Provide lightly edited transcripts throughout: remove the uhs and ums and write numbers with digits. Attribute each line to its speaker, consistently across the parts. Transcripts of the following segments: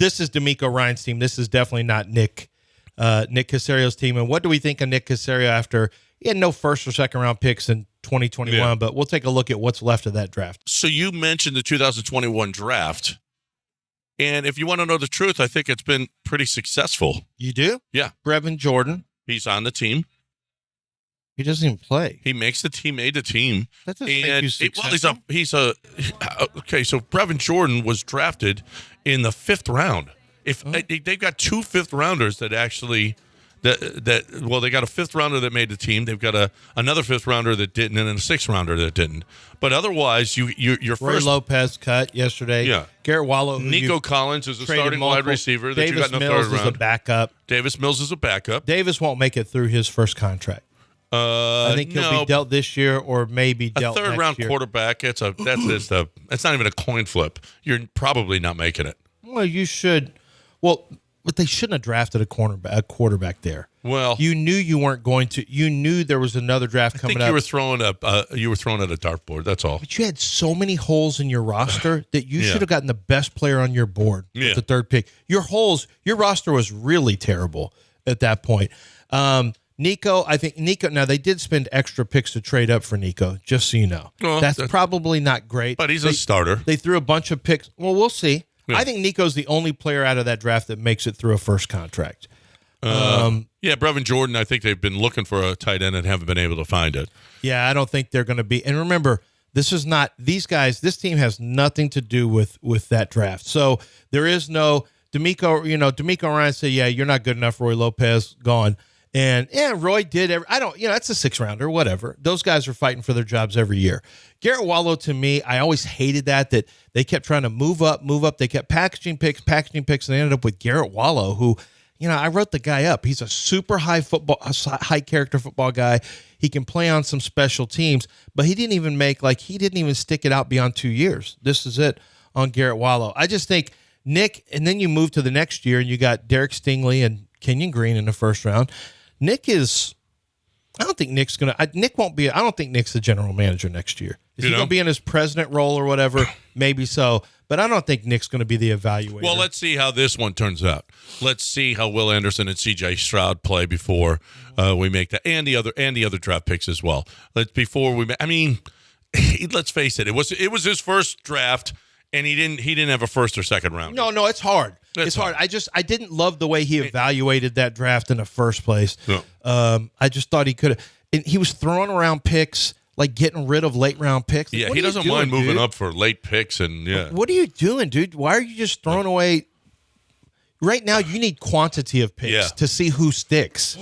Speaker 1: this is D'Amico Ryan's team. This is definitely not Nick Caserio's team. And what do we think of Nick Caserio after he had no first or second round picks in 2021? Yeah. But we'll take a look at what's left of that draft.
Speaker 2: So you mentioned the 2021 draft. And if you want to know the truth, I think it's been pretty successful.
Speaker 1: You do?
Speaker 2: Yeah.
Speaker 1: Brevin Jordan.
Speaker 2: He's on the team.
Speaker 1: He doesn't even play.
Speaker 2: He makes the team, made the team.
Speaker 1: That doesn't make you successful.
Speaker 2: Okay, so Brevin Jordan was drafted in the 5th round. They've got 2 5th-rounders that actually they got a 5th-rounder that made the team. They've got another 5th-rounder that didn't, and then a 6th-rounder that didn't. But otherwise, your
Speaker 1: Roy
Speaker 2: first
Speaker 1: Lopez cut yesterday.
Speaker 2: Yeah,
Speaker 1: Garrett Wallow.
Speaker 2: Nico Collins is a starting wide receiver that you got in the
Speaker 1: Mills
Speaker 2: 3rd round.
Speaker 1: Is a backup.
Speaker 2: Davis Mills is a backup.
Speaker 1: Davis won't make it through his first contract. I think he'll be dealt this year, or maybe dealt next year.
Speaker 2: A 3rd-round quarterback. It's not even a coin flip. You're probably not making it.
Speaker 1: Well, you should. Well, but they shouldn't have drafted a quarterback there.
Speaker 2: Well,
Speaker 1: you knew you weren't going to. You knew there was another draft coming up.
Speaker 2: You were throwing at a dartboard. That's all.
Speaker 1: But you had so many holes in your roster that you should have gotten the best player on your board with the 3rd pick. Your roster was really terrible at that point. Nico, I think Nico. Now they did spend extra picks to trade up for Nico, just so you know. Well, that's probably not great.
Speaker 2: But he's a starter.
Speaker 1: They threw a bunch of picks. Well, we'll see. Yeah. I think Nico's the only player out of that draft that makes it through a first contract.
Speaker 2: Brevin Jordan, I think they've been looking for a tight end and haven't been able to find it.
Speaker 1: Yeah, I don't think they're going to be. And remember, this is not these guys. This team has nothing to do with that draft. So there is no D'Amico. D'Amico Ryan said, "Yeah, you're not good enough." Roy Lopez gone. And Roy did. It's a 6th-rounder, whatever. Those guys are fighting for their jobs every year. Garrett Wallow, to me, I always hated that they kept trying to move up. They kept packaging picks, and they ended up with Garrett Wallow, who, I wrote the guy up. He's a super high character football guy. He can play on some special teams, but he didn't even stick it out beyond 2 years. This is it on Garrett Wallow. I just think Nick, and then you move to the next year, and you got Derek Stingley and Kenyon Green in the 1st round. I don't think Nick's going to, Nick won't be, I don't think Nick's the general manager next year. Is he going to be in his president role or whatever? Maybe so. But I don't think Nick's going to be the evaluator.
Speaker 2: Well, let's see how this one turns out. Let's see how Will Anderson and C.J. Stroud play before we make that, and the other draft picks as well. Let's face it. It was his first draft, and he didn't have a 1st or 2nd round.
Speaker 1: No, it's hard. It's hard. I didn't love the way he evaluated that draft in the first place. No. I just thought he could have. He was throwing around picks, like getting rid of late round picks.
Speaker 2: Yeah, he doesn't mind moving up for late picks, and
Speaker 1: What are you doing, dude? Why are you just throwing away? Right now, you need quantity of picks to see who sticks.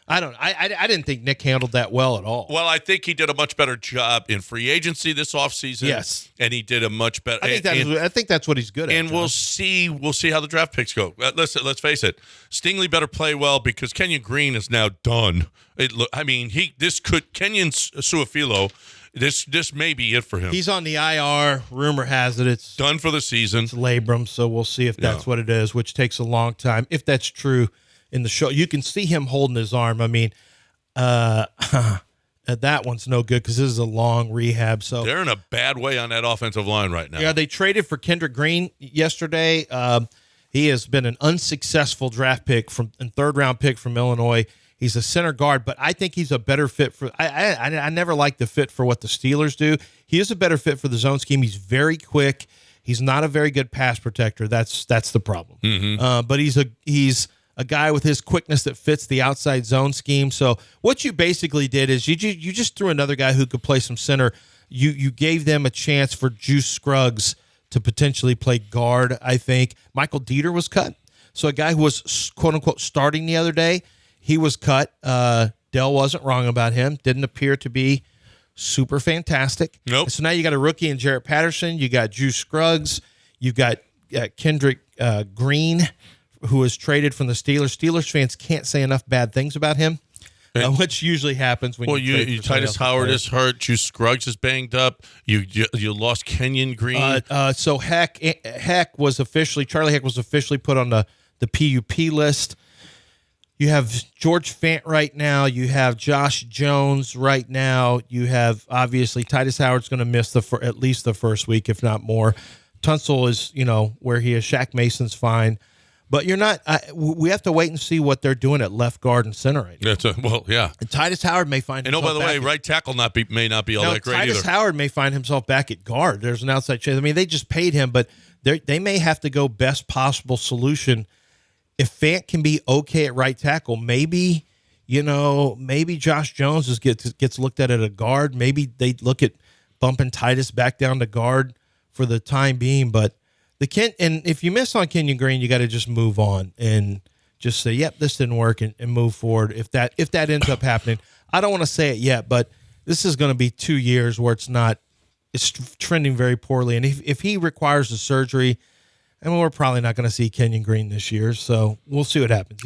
Speaker 1: I didn't think Nick handled that well at all.
Speaker 2: Well, I think he did a much better job in free agency this offseason.
Speaker 1: Yes.
Speaker 2: And he did a much better.
Speaker 1: I think that's what he's good at.
Speaker 2: And John. We'll see how the draft picks go. Let's face it. Stingley better play well because Kenyon Green is now done. Kenyon Suafilo, this may be it for him.
Speaker 1: He's on the IR. Rumor has it it's
Speaker 2: done for the season.
Speaker 1: It's labrum, so we'll see if that's what it is, which takes a long time. If that's true. In the show, you can see him holding his arm. That one's no good because this is a long rehab. So
Speaker 2: they're in a bad way on that offensive line right now.
Speaker 1: Yeah, they traded for Kendrick Green yesterday. He has been an unsuccessful draft pick and 3rd-round pick from Illinois. He's a center guard, but I think he's a better fit for. I never liked the fit for what the Steelers do. He is a better fit for the zone scheme. He's very quick. He's not a very good pass protector. That's the problem. Mm-hmm. But he's a guy with his quickness that fits the outside zone scheme. So what you basically did is you just threw another guy who could play some center. You gave them a chance for Juice Scruggs to potentially play guard, I think. Michael Dieter was cut. So a guy who was, quote-unquote, starting the other day, he was cut. Dell wasn't wrong about him. Didn't appear to be super fantastic.
Speaker 2: Nope.
Speaker 1: So now you got a rookie in Jarrett Patterson. You got Juice Scruggs. You've got Kendrick Green, who was traded from the Steelers. Steelers fans can't say enough bad things about him, which usually happens when you
Speaker 2: Titus Howard is hurt. Juice Scruggs is banged up. You lost Kenyon Green.
Speaker 1: So Charlie Heck was officially put on the PUP list. You have George Fant right now. You have Josh Jones right now. You have, obviously, Titus Howard's going to miss at least the first week, if not more. Tunsil is, where he is. Shaq Mason's fine. But you're not. We have to wait and see what they're doing at left guard and center right now.
Speaker 2: Yeah.
Speaker 1: And Titus Howard may find.
Speaker 2: And
Speaker 1: himself
Speaker 2: by the way, right tackle may not be all that great
Speaker 1: Titus
Speaker 2: either.
Speaker 1: Howard may find himself back at guard. There's an outside chance. I mean, they just paid him, but they may have to go best possible solution. If Fant can be okay at right tackle, maybe Josh Jones gets looked at a guard. Maybe they look at bumping Titus back down to guard for the time being, but. And if you miss on Kenyon Green, you got to just move on and just say, "Yep, this didn't work," and move forward. If that ends up happening, I don't want to say it yet, but this is going to be 2 years where it's trending very poorly. And if he requires the surgery, we're probably not going to see Kenyon Green this year. So we'll see what happens.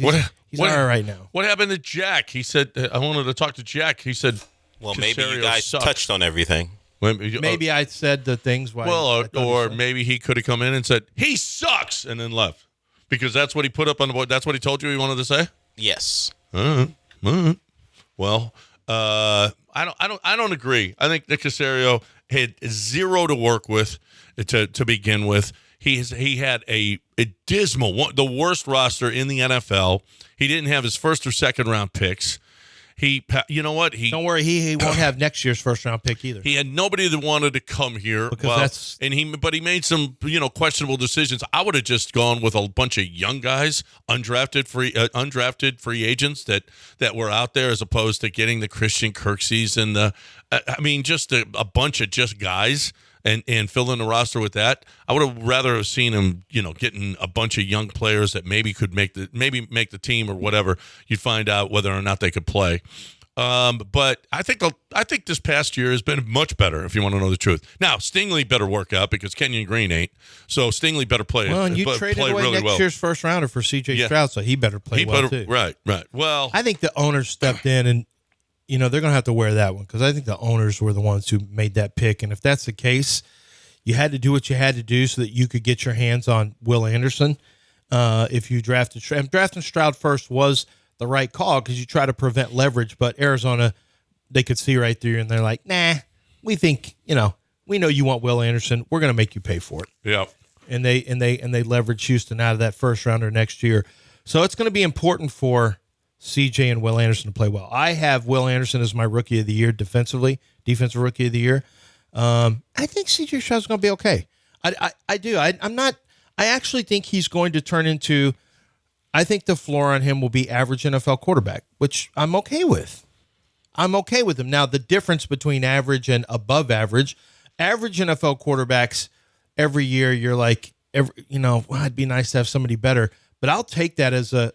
Speaker 1: He's all right now.
Speaker 2: What happened to Jack? He said, "I wanted to talk to Jack." He said,
Speaker 3: "Well, maybe you guys touched on everything."
Speaker 1: Maybe I said the things.
Speaker 2: Or maybe he could have come in and said he sucks and then left because that's what he put up on the board. That's what he told you he wanted to say.
Speaker 3: Yes.
Speaker 2: Well, I don't agree. I think Nick Caserio had zero to work with to begin with. He had a dismal, the worst roster in the NFL. He didn't have his first or second round picks. Don't worry, he won't have next year's first round pick either. He had nobody that wanted to come here. But he made some questionable decisions. I would have just gone with a bunch of young guys, undrafted free agents that were out there, as opposed to getting the Christian Kirksey's and just a bunch of just guys. And fill in the roster with that. I would have rather have seen him, getting a bunch of young players that maybe could make the team or whatever. You'd find out whether or not they could play. But I think this past year has been much better. If you want to know the truth, now Stingley better work out because Kenyon Green ain't. So Stingley better play.
Speaker 1: Well, and you traded away
Speaker 2: really
Speaker 1: next year's first rounder for C.J. Stroud, so he better play well too.
Speaker 2: Right. Well,
Speaker 1: I think the owners stepped in and. They're going to have to wear that one because I think the owners were the ones who made that pick. And if that's the case, you had to do what you had to do so that you could get your hands on Will Anderson. If you drafting Stroud first was the right call because you try to prevent leverage. But Arizona, they could see right through you and they're like, nah, we think, we know you want Will Anderson. We're going to make you pay for it.
Speaker 2: Yeah.
Speaker 1: And they leveraged Houston out of that first rounder next year. So it's going to be important for CJ and Will Anderson to play well. I have Will Anderson as my rookie of the year defensive rookie of the year. I think CJ Stroud's going to be okay. I do. I actually think he's going to turn into, I think the floor on him will be average NFL quarterback, which I'm okay with. I'm okay with him. Now, the difference between average and above average NFL quarterbacks every year, you're like, it'd be nice to have somebody better. But I'll take that as a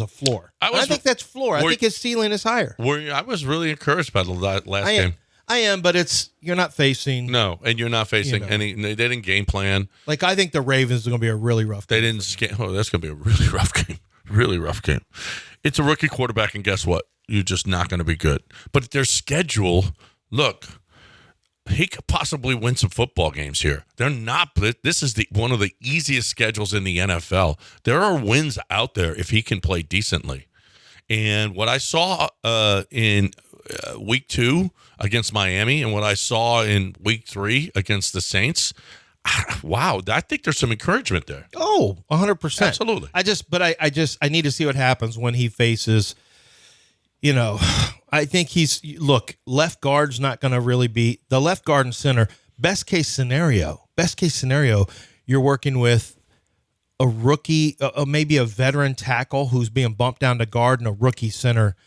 Speaker 1: floor. I think that's floor. I think his ceiling is higher.
Speaker 2: I was really encouraged by the last game.
Speaker 1: I am, but you're not facing.
Speaker 2: No, and you're not facing any. They didn't game plan.
Speaker 1: Like I think the Ravens are going to be a really rough game.
Speaker 2: They didn't. That's going to be a really rough game. Really rough game. It's a rookie quarterback, and guess what? You're just not going to be good. But their schedule, look. He could possibly win some football games here. They're not. This is one of the easiest schedules in the NFL. There are wins out there if he can play decently. And what I saw in week 2 against Miami and what I saw in week 3 against the Saints, wow, I think there's some encouragement there.
Speaker 1: Oh, 100%.
Speaker 2: Absolutely.
Speaker 1: I need to see what happens when he faces, I think left guard's not going to really be the left guard and center. Best case scenario, you're working with a rookie, maybe a veteran tackle who's being bumped down to guard and a rookie center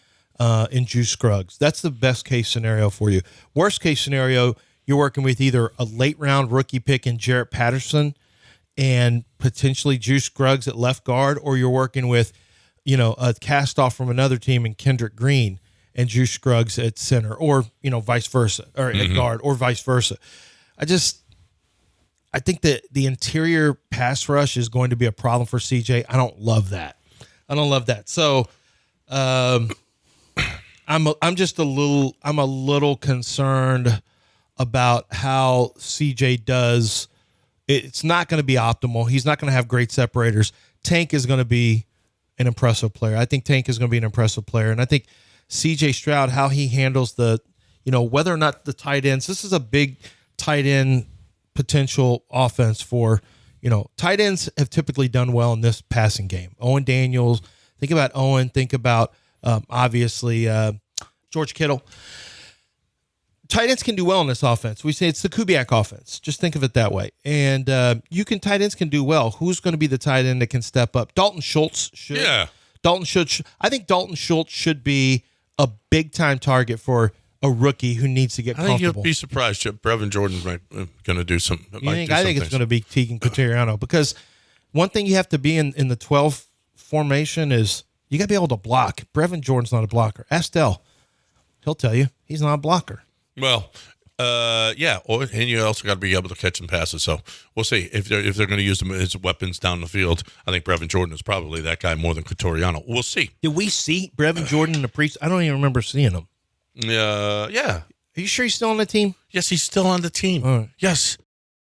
Speaker 1: in Juice Scruggs. That's the best case scenario for you. Worst case scenario, you're working with either a late round rookie pick in Jarrett Patterson and potentially Juice Scruggs at left guard, or you're working with a cast off from another team in Kendrick Green and Juice Scruggs at center, or, vice versa, or at guard, or vice versa. I think that the interior pass rush is going to be a problem for CJ. I don't love that. So, I'm a little concerned about how CJ does. It's not going to be optimal. He's not going to have great separators. Tank is going to be an impressive player. I think Tank is going to be an impressive player. And I think CJ Stroud, how he handles whether or not the tight ends, this is a big tight end potential offense for, tight ends have typically done well in this passing game. Owen Daniels, think about Owen, think about obviously George Kittle. Tight ends can do well in this offense. We say it's the Kubiak offense. Just think of it that way. And tight ends can do well. Who's going to be the tight end that can step up? Dalton Schultz should. Yeah. I think Dalton Schultz should be a big-time target for a rookie who needs to get comfortable.
Speaker 2: I think you'll be surprised if Brevin Jordan's going to do some.
Speaker 1: I think it's going to be Tegan Coteriano, because one thing you have to be in the 12 formation is you got to be able to block. Brevin Jordan's not a blocker. Ask Dell. He'll tell you he's not a blocker.
Speaker 2: Well, and you also got to be able to catch some passes. So we'll see if they're going to use them as weapons down the field. I think Brevin Jordan is probably that guy more than Coteriano. We'll see.
Speaker 1: Did we see Brevin Jordan in the pre? I don't even remember seeing him.
Speaker 2: Yeah.
Speaker 1: Are you sure he's still on the team?
Speaker 2: Yes, he's still on the team.
Speaker 1: Right.
Speaker 2: Yes.